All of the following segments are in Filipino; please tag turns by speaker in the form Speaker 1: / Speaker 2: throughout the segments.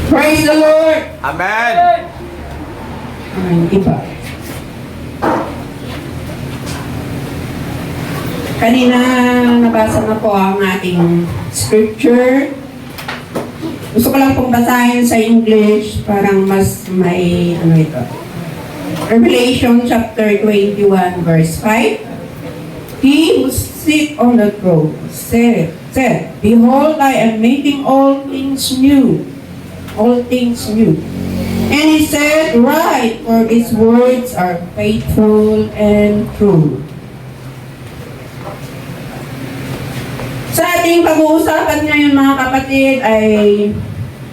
Speaker 1: Praise the Lord!
Speaker 2: Amen.
Speaker 1: Iba. Kanina nabasa na po ang ating scripture. Gusto ko lang pong basahin sa English, parang mas may, ito. Revelation chapter 21 verse 5. He who sit on the throne said, Behold, I am making all things new. All things new. And he said, Write, for his words are faithful and true. Sa ating pag-uusapan ngayon mga kapatid ay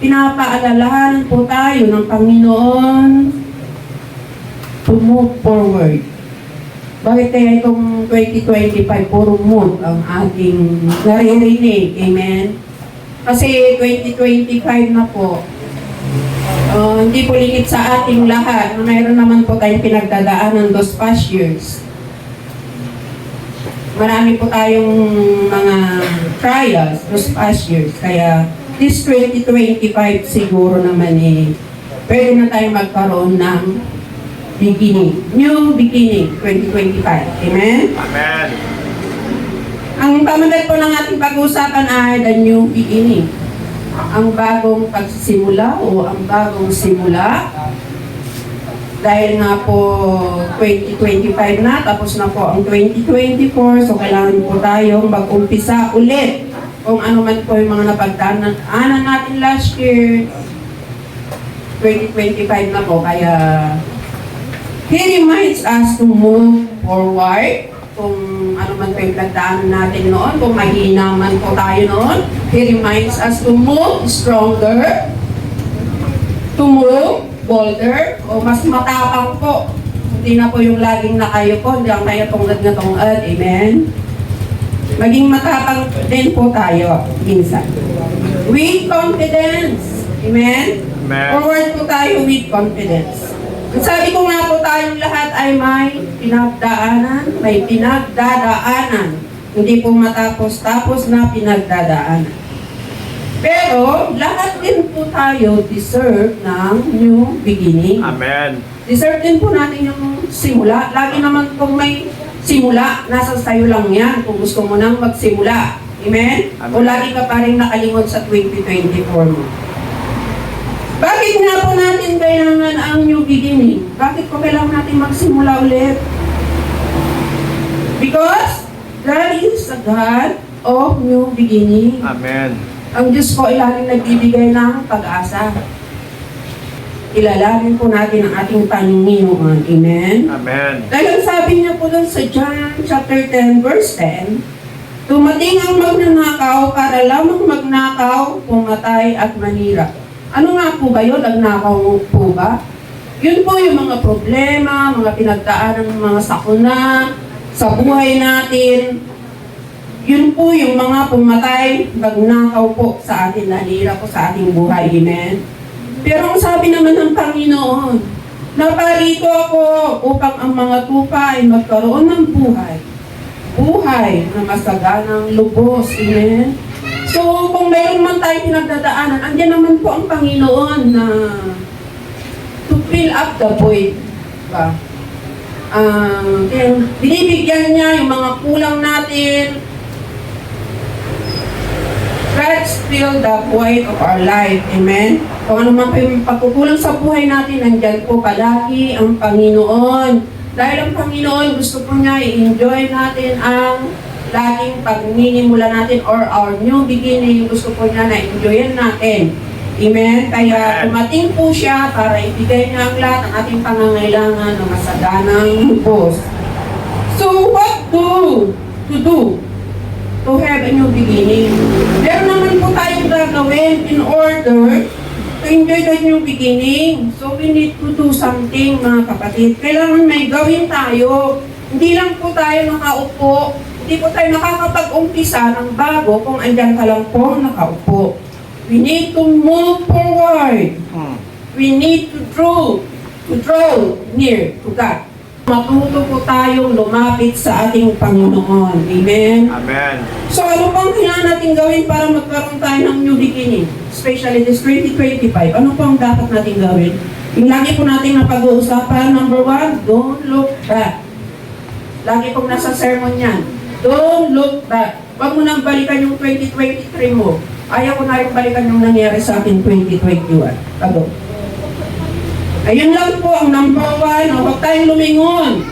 Speaker 1: pinapaalalahan po tayo ng Panginoon to move forward. Bakit kaya itong 2025 puro move ang ating naririnig? Amen? Kasi 2025 na po, hindi po lingit sa ating lahat na mayroon naman po tayong pinagdadaanan those past years. Marami po tayong mga trials those past years. Kaya this 2025 siguro naman pwede na tayong magkaroon ng beginning. New beginning 2025. Amen?
Speaker 2: Amen.
Speaker 1: Ang pamagat po ng ating pag-uusapan ay the new beginning. Ang bagong pagsisimula o ang bagong simula. Dahil nga po 2025 na, tapos na po ang 2024, so kailangan po tayong mag-umpisa ulit kung ano man po yung mga napagdaanan natin last year. 2025 na po, kaya He reminds us to move forward kung ano man po yung pagdaanan natin noon, kung mahina man po tayo noon. He reminds us to move stronger, to move bolder, o mas matapang po. Hindi na po yung laging nakayo po, hindi ang kaya tungad na tungad. Amen? Maging matapang din po tayo, minsan. With confidence. Amen?
Speaker 2: Amen.
Speaker 1: Forward po tayo with confidence. Sabi ko nga po tayong lahat ay may pinagdaanan, may pinagdadaanan. Hindi po matapos-tapos na pinagdadaanan. Pero, lahat din po tayo deserve ng new beginning.
Speaker 2: Amen.
Speaker 1: Deserve din po natin yung simula. Lagi naman kung may simula, nasa sayo lang yan kung gusto mo nang magsimula. Amen?
Speaker 2: Amen.
Speaker 1: O lagi ka pa rin nakalingon sa 2024 mo. Bakit nga po natin kailangan ang new beginning? Bakit po kailangan natin magsimula ulit? Because God is a God of new beginning.
Speaker 2: Amen.
Speaker 1: Ang Diyos po ay laging nagbibigay ng pag-asa. Ilalagin po natin ang ating Panginoon. Amen?
Speaker 2: Amen.
Speaker 1: Dahil ang sabi niya po doon sa John chapter 10 verse 10, Dumating ang magnanakaw para lamang magnakaw, pumatay at manira. Ano nga po ba yun? Nagnakaw po ba? Yun po yung mga problema, mga pinagdaanan ng mga sakuna sa buhay natin. Yun po yung mga pumatay, nagnakaw po sa atin, nanira po sa ating buhay. Amen? Pero ang sabi naman ng Panginoon, naparito ako upang ang mga tupa ay magkaroon ng buhay. Buhay na masaganang lubos. Amen? So, kung mayroon man tayo pinagdadaanan, andyan naman po ang Panginoon na to fill up the void. Diba? Kaya binibigyan niya yung mga kulang natin. Let's fill the void of our life. Amen? Kung ano man po yung pagkukulang sa buhay natin, nandyan po palagi ang Panginoon. Dahil ang Panginoon, gusto po niya i-enjoy natin ang laging pagninimula natin or our new beginning. Gusto po niya na enjoyin natin. Amen? Kaya tumating po siya para ibigay niya ang lahat ng ating pangangailangan ng masaganang lubos. So, what to do? To have a new beginning. Meron naman po tayong gagawin in order to enjoy the new beginning. So we need to do something, mga kapatid. Kailangan may gawin tayo. Hindi lang po tayo nakaupo. Hindi po tayo nakakapag-umpisa ng bago kung andyan ka lang po nakaupo. We need to move forward. We need to draw near to God. Matuto po tayong lumapit sa ating Panginoon. Amen?
Speaker 2: Amen.
Speaker 1: So ano pang kailangan natin gawin para magkaroon tayo ng new beginning? Especially this 2025. Ano pang dapat natin gawin? Yung lagi po natin napag-uusapan, number 1, don't look back. Lagi pong nasa sermon yan. Don't look back. Huwag mo nang balikan yung 2023 mo. Ayaw ko na rin balikan yung nangyari sa akin 2021. Tago. Ayun lang po ang number 1. Huwag tayong lumingon.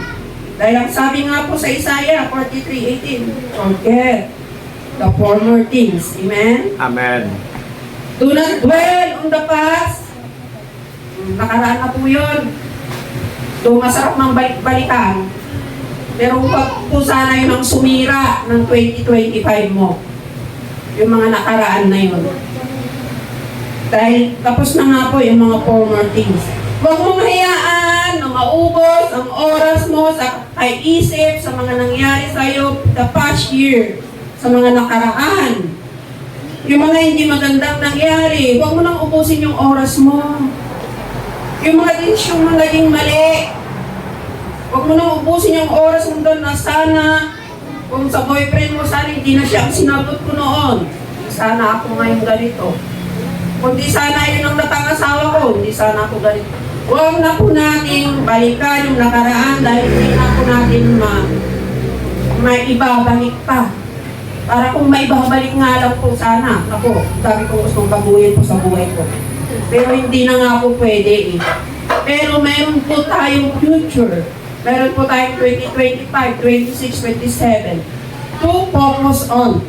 Speaker 1: Dahil ang sabi nga po sa Isaiah 43:18, forget the former things. Amen?
Speaker 2: Amen.
Speaker 1: Do not dwell on the past. Nakaraan na po yun. Do masarap mang balik-balikan. Pero huwag po sana yun ang sumira ng 2025 mo. Yung mga nakaraan na yun. Dahil tapos na nga po yung mga former things. Huwag mong hayaan na maubos ang oras mo sa kaiisip sa mga nangyari sa iyo the past year, sa mga nakaraan. Yung mga hindi magandang nangyari, huwag mo nang ubusin yung oras mo. Yung mga desisyon mo naging mali, huwag mo nang ubusin yung oras mo doon na sana, kung sa boyfriend mo, sana hindi na siya ang sinagot ko noon. Sana ako ngayon ganito. Kung di sana yun ang natangasawa ko, hindi sana ako ganito. Huwag na po nating balikan yung nakaraan dahil hindi na po natin maibabalik pa. Para kung maibabalik nga lang po sana, ako, dami kong gustong baguhin po sa buhay ko. Pero hindi na nga po pwede eh. Pero meron po tayong future. Meron po tayong 2025, 26, 27 to focus on.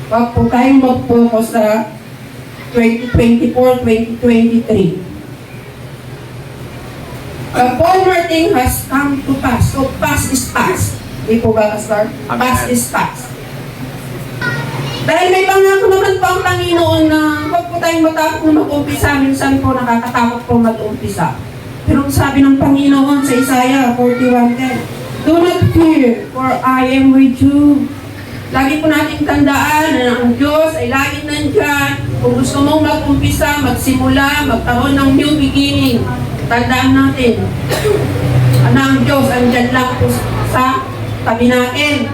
Speaker 1: Huwag po tayong mag-focus sa 2024, 2023. The former thing has come to pass. So, past is past. Hindi po ba, Pastor? Past is past. Dahil may pangako naman po ang Panginoon na huwag po tayong matakot na mag-umpisa. Minsan po nakakatakot po mag-umpisa. Pero sabi ng Panginoon sa Isaiah 41:10, do not fear, for I am with you. Lagi po natin tandaan na ang Diyos ay laging nandyan. Kung gusto mong mag-umpisa, magsimula, magkaroon ng new beginning, tandaan natin na ang Diyos andyan lang po sa tabi natin.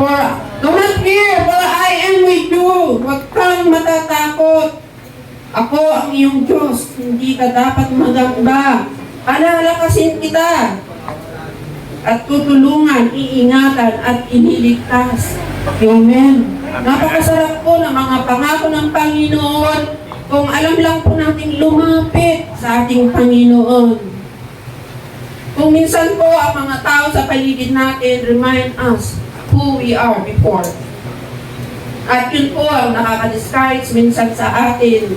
Speaker 1: For do not fear, for I am with you. Huwag kang matatakot. Ako ang iyong Diyos. Hindi ka dapat magamba. Palalakasin kita. At tutulungan, iingatan, at iniligtas. Amen. Napakasarap po ng mga pangako ng Panginoon kung alam lang po natin lumapit sa ating Panginoon. Kung minsan po ang mga tao sa paligid natin remind us who we are before. At yun po ang nakaka-discourage minsan sa atin.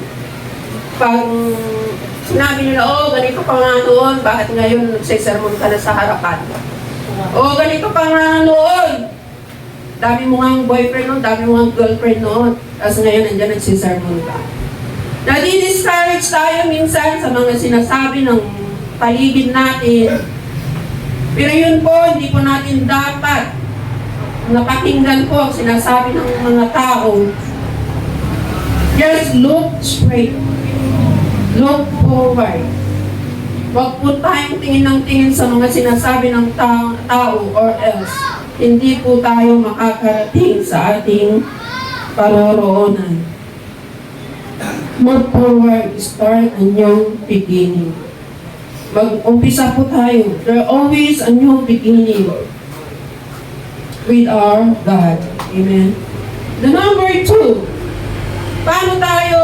Speaker 1: Pag sinabi nila, oh, ganito pa nga noon, bakit ngayon nagsisermon ka na sa harapan? Oh, ganito pa nga noon. Dami mo nga boyfriend noon, dami mo nga girlfriend noon. Tapos ngayon nandiyan nagsisermon ka. Nadi-discourage tayo minsan sa mga sinasabi ng paligid natin. Pero yun po, hindi po natin dapat napakinggan po ang sinasabi ng mga tao. Just look straight. Look forward. Huwag po tayong tingin ng tingin sa mga sinasabi ng tao or else hindi po tayo makakarating sa ating paroroonan. Move forward, start a new beginning. Mag-umpisa po tayo. There's always a new beginning with our God. Amen. The number 2, paano tayo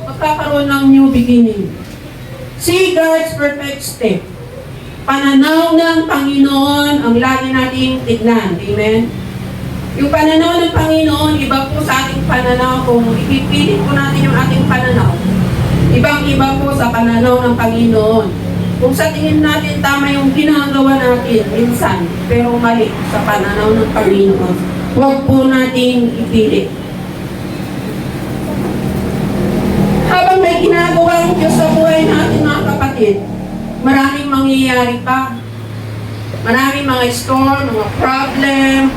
Speaker 1: magkakaroon ng new beginning? See God's perfect step. Pananaw ng Panginoon ang lagi nating tignan. Amen. Yung pananaw ng Panginoon, iba po sa ating pananaw. Kung ipipilit po natin yung ating pananaw, ibang-iba po sa pananaw ng Panginoon. Kung sa tingin natin tama yung ginagawa natin minsan, pero mali sa pananaw ng Panginoon, huwag po nating ipilit. Habang may ginagawa ang Diyos sa buhay natin, mga kapatid, maraming mangyayari pa. Maraming mga storm, mga problem,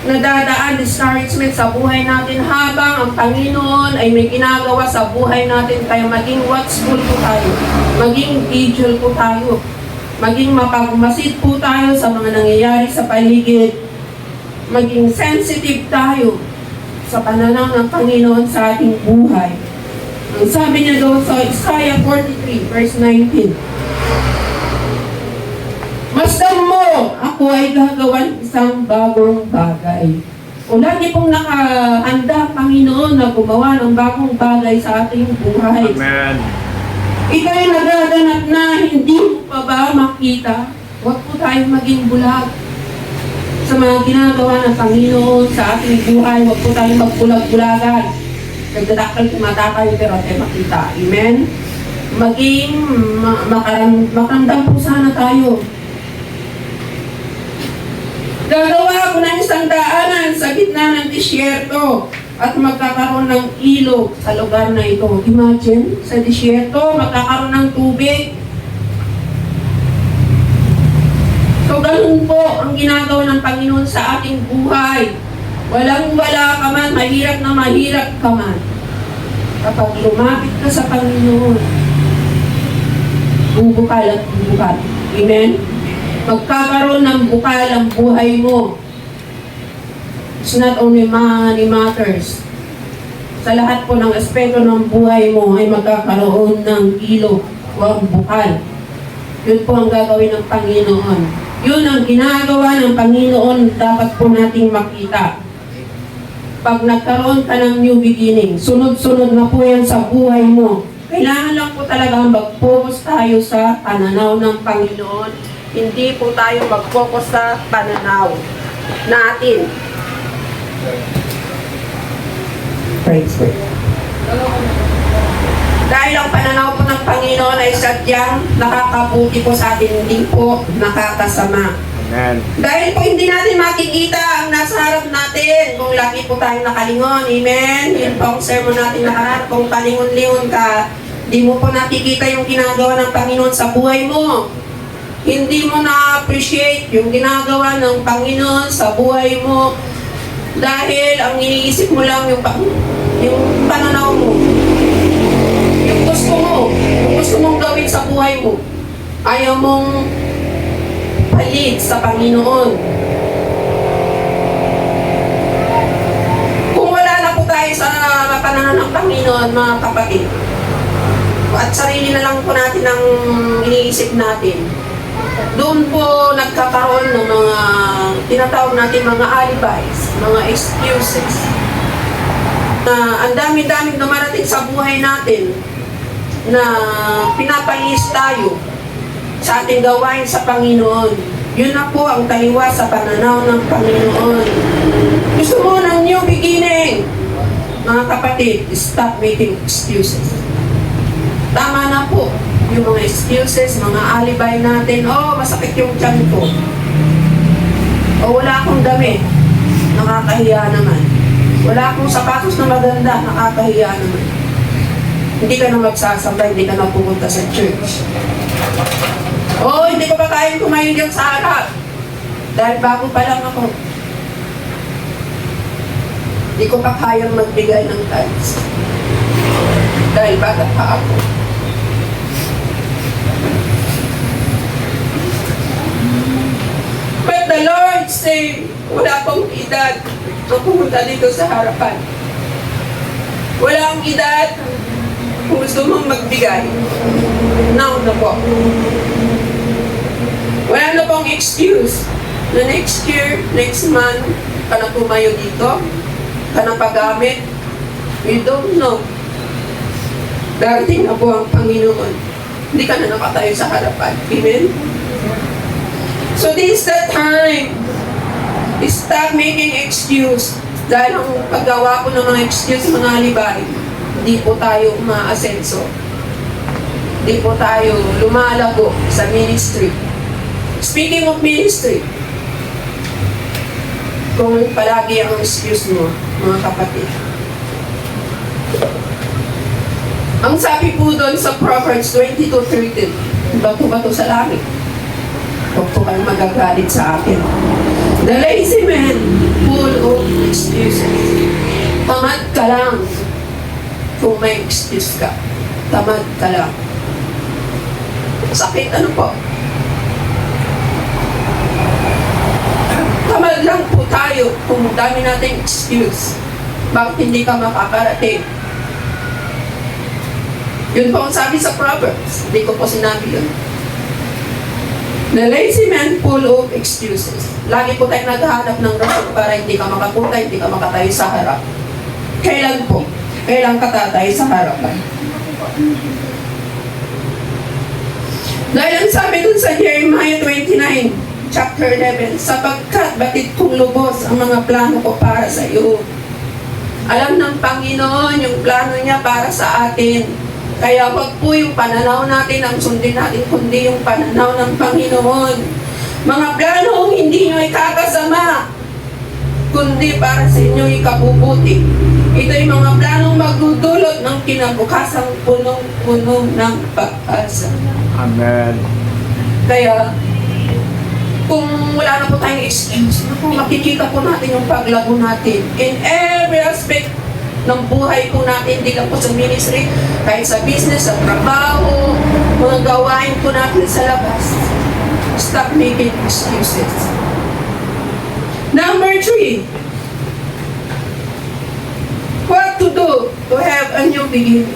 Speaker 1: nadadaan, discouragement sa buhay natin habang ang Panginoon ay may ginagawa sa buhay natin. Kaya maging watchful po tayo, maging vigil po tayo. Maging mapagmasid po tayo sa mga nangyayari sa paligid. Maging sensitive tayo sa pananaw ng Panginoon sa ating buhay. Ang sabi niya doon sa Isaiah 43, verse 19, "Masdan mo, ako ay gagawan isang bagong bagay." O lagi pong nakahanda, Panginoon, na gumawa ng bagong bagay sa ating buhay.
Speaker 2: Amen.
Speaker 1: Ito ay nagaganap na hindi mo pa ba makita? Huwag po tayong maging bulag sa mga ginagawa ng Panginoon sa ating buhay. Huwag po tayong magbulag-bulagan. Nagdadakal, tumatakay, pero tayo makita. Amen? Maging makaramdam po sana tayo. Gagawa ko ng isang daanan sa gitna ng disyerto at magkakaroon ng ilog sa lugar na ito. Imagine, sa disyerto, magkakaroon ng tubig. So, ganun po ang ginagawa ng Panginoon sa ating buhay. Walang-wala ka man, mahirap na mahirap ka man. Kapag lumapit ka sa Panginoon, bubukal at bubukal. Amen? Magkakaroon ng bukal ang buhay mo. It's not only money matters. Sa lahat po ng aspeto ng buhay mo ay magkakaroon ng ilog o bukal. Yun po ang gagawin ng Panginoon. Yun ang ginagawa ng Panginoon, dapat po nating makita. Pag nagkaroon ka ng new beginning, sunod-sunod na po yan sa buhay mo. Kailangan lang po talaga mag-focus tayo sa pananaw ng Panginoon. Hindi po tayo mag-focus sa pananaw natin. Praise God. Dahil ang pananaw po ng Panginoon ay sadyang nakakabuti po sa atin, hindi po nakakasama.
Speaker 2: Amen.
Speaker 1: Dahil po hindi natin makikita ang nasa harap natin kung lagi po tayong nakalingon. Amen? Yun po ang sermon natin nakaraan. Kung palingon-lingon ka, di mo po nakikita yung ginagawa ng Panginoon sa buhay mo. Hindi mo na-appreciate yung ginagawa ng Panginoon sa buhay mo. Dahil ang iniisip mo lang yung pananaw mo. Yung gusto mong gawin sa buhay mo. Ayaw mong palit sa Panginoon. Kung wala na po tayo sa pananaw ng Panginoon, mga kapatid, at sarili na lang po natin ang iniisip natin, doon po nagkakaroon ng mga tinatawag natin mga alibis, mga excuses. Ang dami-daming dumarating sa buhay natin na pinapalis tayo sa ating gawain sa Panginoon. Yun na po ang taliwas sa pananaw ng Panginoon. Gusto mo ng new beginning? Mga kapatid, stop making excuses. Tama na po yung mga excuses, mga alibi natin. Oh, masakit yung tiyan ko. O wala akong damit. Nakakahiya naman. Wala akong sapatos na maganda. Nakakahiya naman. Hindi ka na magsasabay, hindi ka na pupunta sa church. Oh, hindi ko pa kayang kumain dyan sa harap. Dahil bago pa lang ako. Hindi ko pa kayang magbigay ng tithes. Dahil bata pa ako. But the Lord say, wala pong edad na pumunta dito sa harapan. Walang edad kung gusto mong magbigay. Now na po. Wala na pong excuse na next year, next month, ka na tumayo dito, ka na paggamit. We don't know. Darating na po ang Panginoon. Hindi ka na nakatayo sa harapan. Amen? So this is the time. Stop making excuse. Dahil ang paggawa ko ng mga excuse, mga alibay, hindi po tayo umaasenso. Hindi po tayo lumalago sa ministry. Speaking of ministry, kung palagi ang excuse mo, mga kapatid. Ang sabi po doon sa Proverbs 22:13, bato-bato sa langit. Huwag po kayong magagalit sa akin. The lazy man, full of excuses. Tamad ka lang kung may excuse ka. Tamad ka lang. Sakit, ano po? Sad lang po tayo kung dami nating excuse. Bakit hindi ka makakarating? Yun po ang sabi sa Proverbs. Hindi ko po sinabi yun. The lazy man full of excuses. Lagi po tayong naghahanap ng rason para hindi ka makapunta, hindi ka makatayo sa harap. Kailan po? Kailan ka tatayo sa harapan? Dahil ang sabi dun sa Jeremiah 29, chapter 11, sapagkat batid kong lubos ang mga plano ko para sa iyo. Alam ng Panginoon yung plano niya para sa atin. Kaya wag po yung pananaw natin ang sundin natin, kundi yung pananaw ng Panginoon. Mga planong hindi nyo ikakasama, kundi para sa inyo ikabubuti. Ito yung mga planong magdudulot ng kinabukasang punong-puno ng pag-asa.
Speaker 2: Amen.
Speaker 1: Kaya, kung wala na po tayong excuse, makikita po natin yung paglago natin in every aspect ng buhay po natin, hindi lang po sa ministry, kahit sa business, sa trabaho, mga gawain po natin sa labas. Stop making excuses. Number 3, what to do to have a new beginning?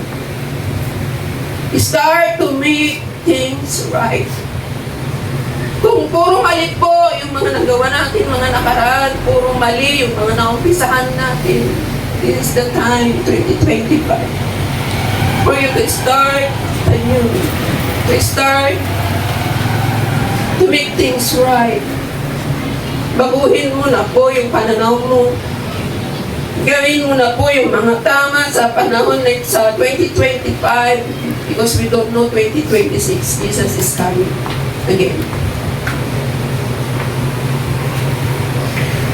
Speaker 1: Start to make things right. Kung puro mali po yung mga nagawa natin, mga nakaraan, puro mali yung mga naumpisahan natin, this is the time, 2025, for you to start anew, to start to make things right. Baguhin mo na po yung pananaw mo. Gawin mo na po yung mga tama sa panahon na sa 2025, because we don't know 2026. Jesus is coming again.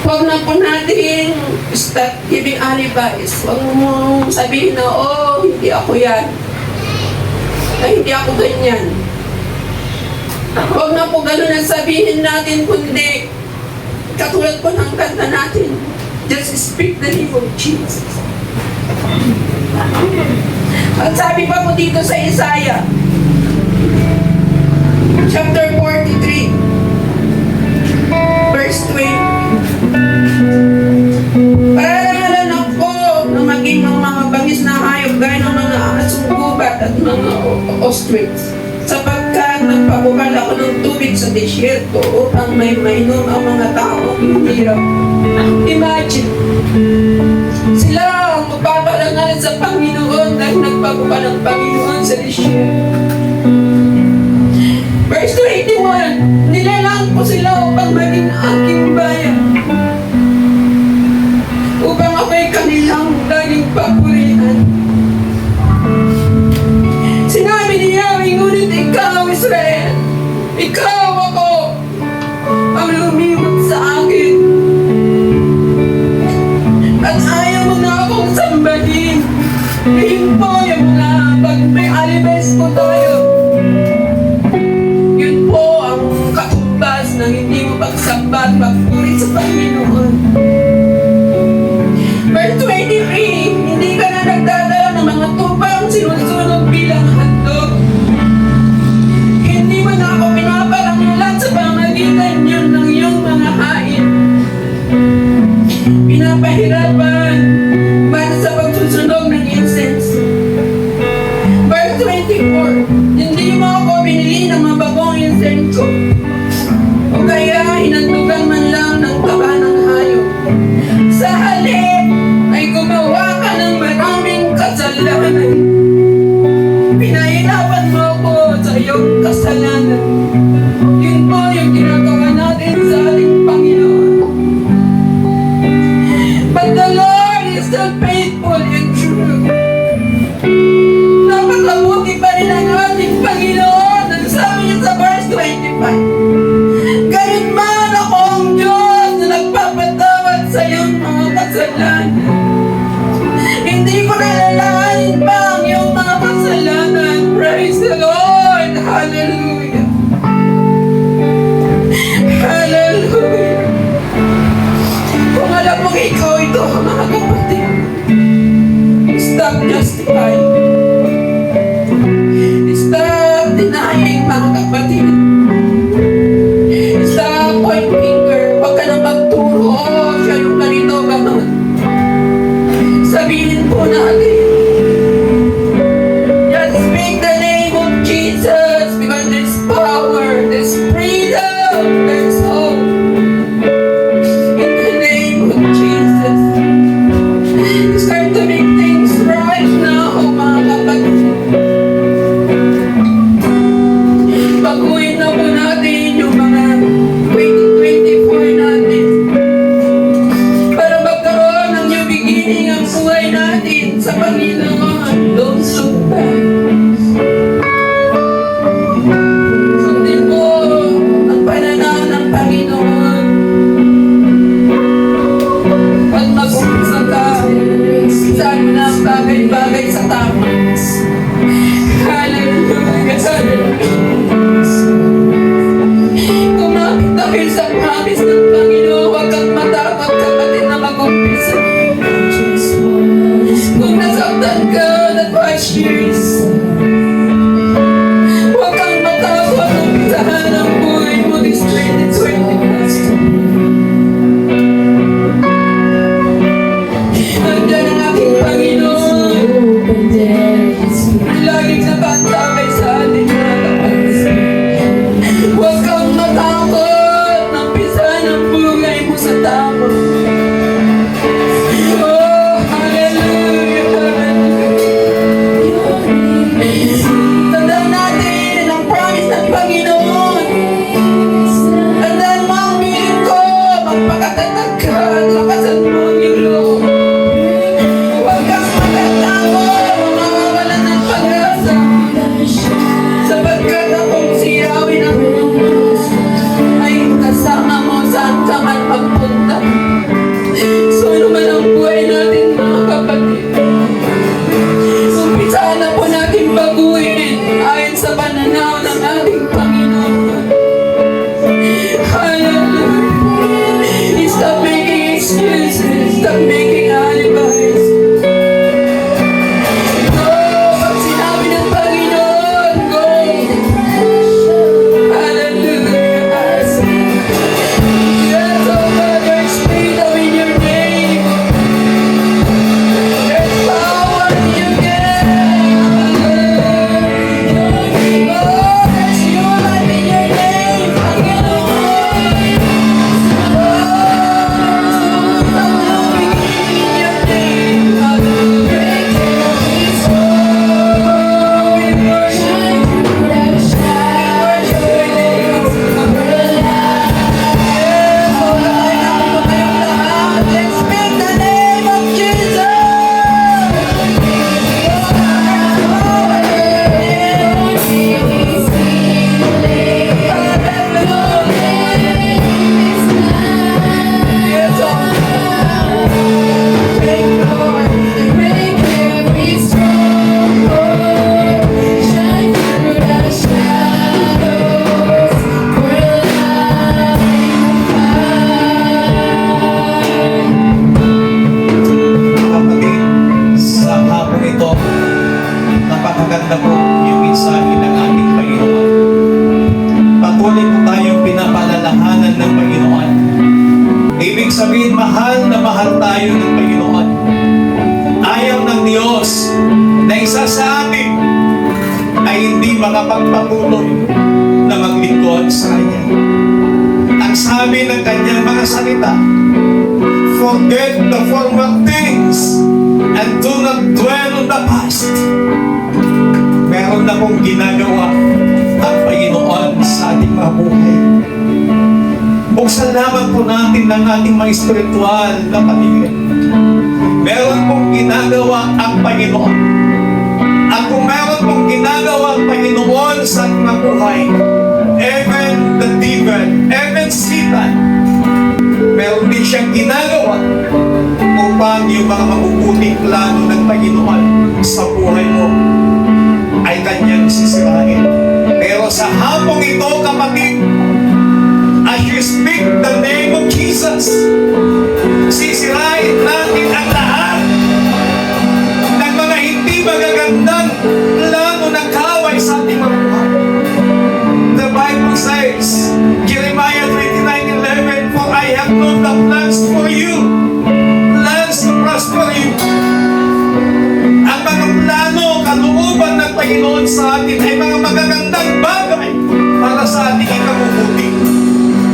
Speaker 1: Huwag na po natin start giving alibis. Huwag mo sabihin na, oh, hindi ako yan. Ay, hindi ako ganyan. Huwag na po ganun ang sabihin natin, kundi katulad po ng kanta natin, just speak the name of Jesus. At sabi pa po dito sa Isaiah, chapter 43, verse 20, Paralalan ako na maging mga bangis na hayop gaya ng mga asong gubat at mga ostrich, sapagkat nagpabukal ako ng tubig sa disyerto upang may mainom ang mga taong hirap. Imagine, sila ang magpapalangalan sa Panginoon dahil nagpabukal ang Panginoon sa disyerto. Verse 21, nilalang ko sila upang maging aking bayan, upang ako'y kanilang laging papurihan. Sinabi niya, ngunit ikaw, Israel, ikaw ako, ang lumimot sa akin. At ayaw mo na akong sambahin. Yun po yung mga pag may alibes po tayo. Yun po ang katumbas ng hindi mo pagsamba at magpuri sa Panginoon. Verse 23, hindi ka na nagdadala ng mga tupang sinusunog bilang handog. Hindi mo na ako pinaparangalan sa pamagitan yun ng iyong mga hain. Pinapahirapan para sa pagsusunog ng incense. Verse 24, hindi mo ako binili ng mabagong insenso, o kaya hinandugan man lang ng taba ng hayop. Sa halip ay gumawa ka ng maraming kasalanan. Pinahirapan mo ako sa iyong kasalanan. Yun po yung ginagawa natin sa ating Panginoon. But the Lord is still faithful and true. Napakabuti pa rin ang ating Panginoon. Ang sabi niya sa verse 25, Ganun man ako ang Diyos na nagpapatawad sa iyong mga kasalanan. Hindi ko nalalahanin pa ang iyong mga kasalanan. Praise the Lord! Hallelujah!
Speaker 2: mensahe ng ating Panginoon. Patuloy po tayong pinapalalahanan ng Panginoon. Ibig sabihin, mahal na mahal tayo ng Panginoon. Ayaw ng Diyos na isa sa atin ay hindi makapagpatuloy na maglingkod sa Kanya. Ang sabi ng Kanyang mga salita, forget the former things and do not dwell on the past. Meron na pong ginagawa ang Panginoon sa ating mga buhay. Buksan lamang po natin ng ating mga espiritual na patingin. Meron pong ginagawa ang Panginoon. At kung meron pong ginagawa ang Panginoon sa ating mga buhay, even the devil, even Satan, meron din siyang ginagawa upang yung mga mabubuting plano ng Panginoon sa buhay mo ay kanyang sisirain. Pero sa hapong ito, kapatid, as you speak the name of Jesus, sisirain natin ang lahat ng mga hindi magagandang plano ng kaaway sa ating mga buhay. The Bible says, Jeremiah 29:11, for I have known the plans for you, plans to prosper you. Ang mga plano, kalooban ng Panginoon sa atin ay mga magagandang bagay para sa ating ikabubuti.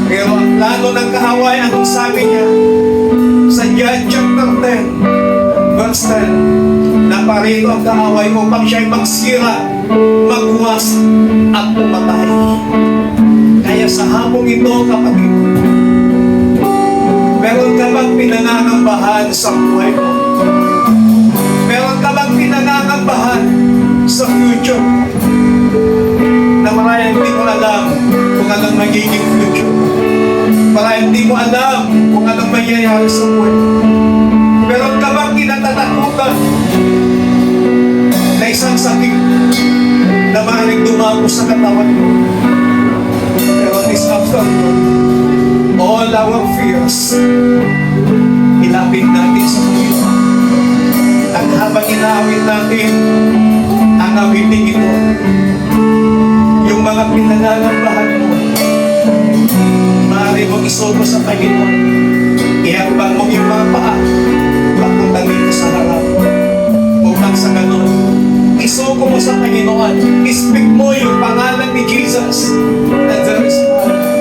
Speaker 2: Pero ang plano ng kaaway, anong sabi niya? Sa John chapter 10, verse 10, naparito ang kaaway upang siya'y magsira, magwas, at pumatay. Kaya sa hapong ito, kapatid, meron ka bang pinangangambahan sa buhay mo? Meron ka bang pinangangambahan sa future? Na marahil hindi mo alam kung anong magiging future. Marahil hindi mo alam kung anong mangyayari sa buhay. Meron ka bang kinatatakutan na isang sakit na maaaring dumako sa katawan mo? Pero this afternoon, all our fears, ilapit natin sa Panginoon. At habang inaawit natin ang awiting ito, yung mga pinangangambahan mo, maaari mong isuko sa Panginoon. Ihambang mo yung mga paa papunta dito sa harap. Upang sa ganun, isuko mo sa Panginoon. Speak mo yung pangalan ni Jesus. And there is one.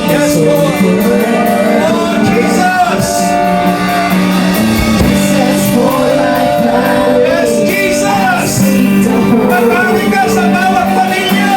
Speaker 2: Yes, Lord. Oh, Jesus. Yes, Jesus. Pagpapalin ka sa bawat pamilya.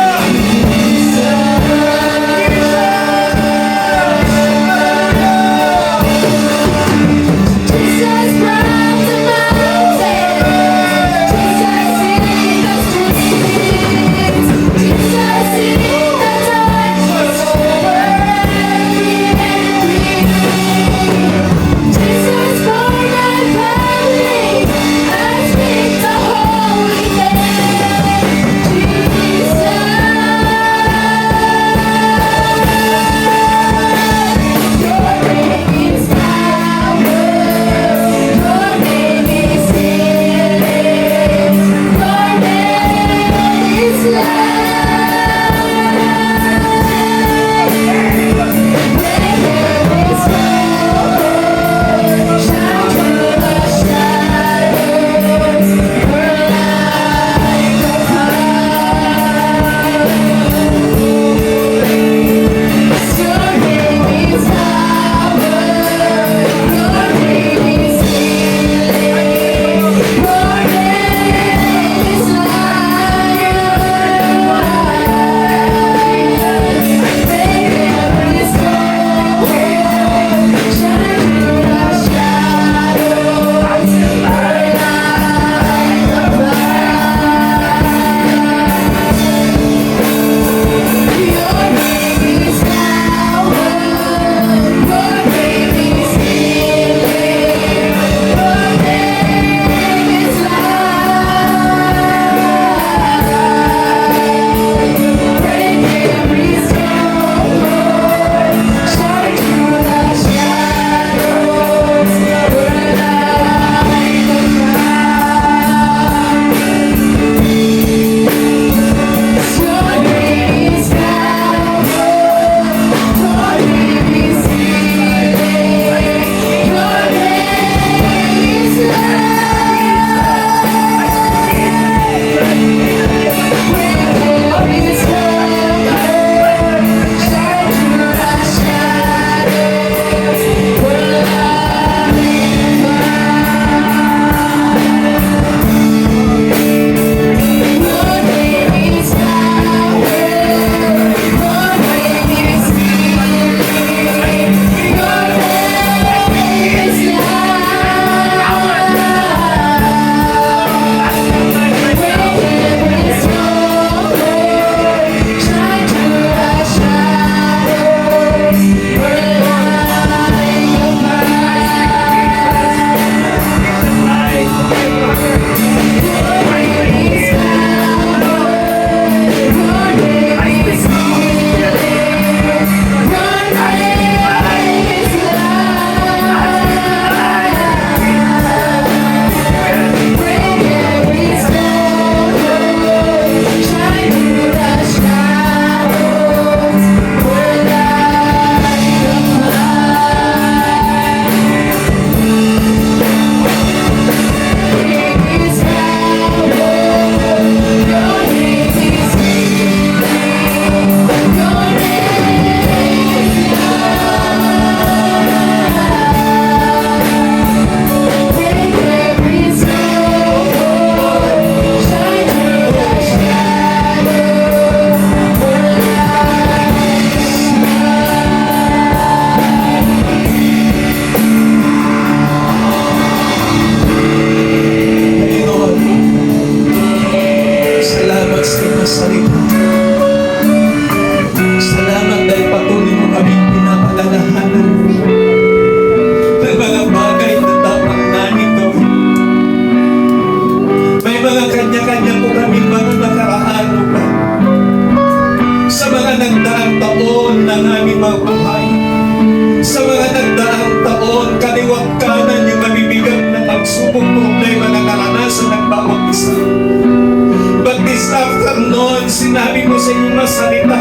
Speaker 2: sinabi mo sa iyong masalita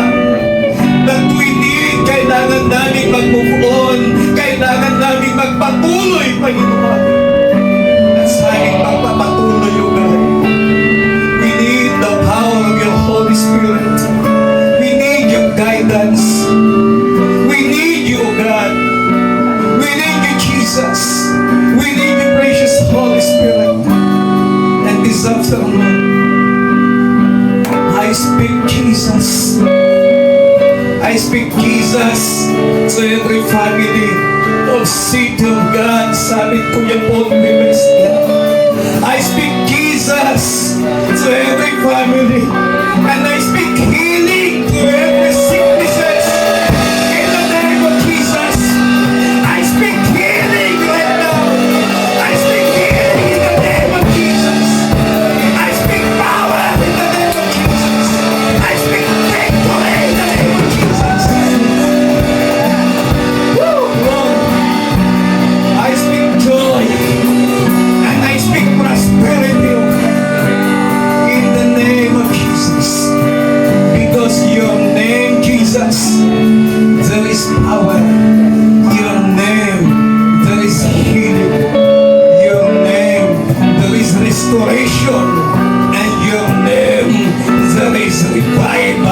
Speaker 2: na tuwing kailangan namin mag-move on, kailangan namin magpatuloy, Panginoon. At sa aming pagpapatuloy, O God, we need the power of your Holy Spirit. We need your guidance. We speak Jesus to every family of City of God. Sabi ko yan po, I speak Jesus to every family. And I speak healing to every sicknesses. In the name of Jesus, I speak healing right now. I speak healing in the name of Jesus. I speak power in the name of Jesus. I speak victory in the name of Jesus. Woo, Lord. I speak joy and I speak prosperity in the name of Jesus. Because your name, Jesus, there is power. Your name, there is healing. Your name, there is restoration. And your name, there is revival.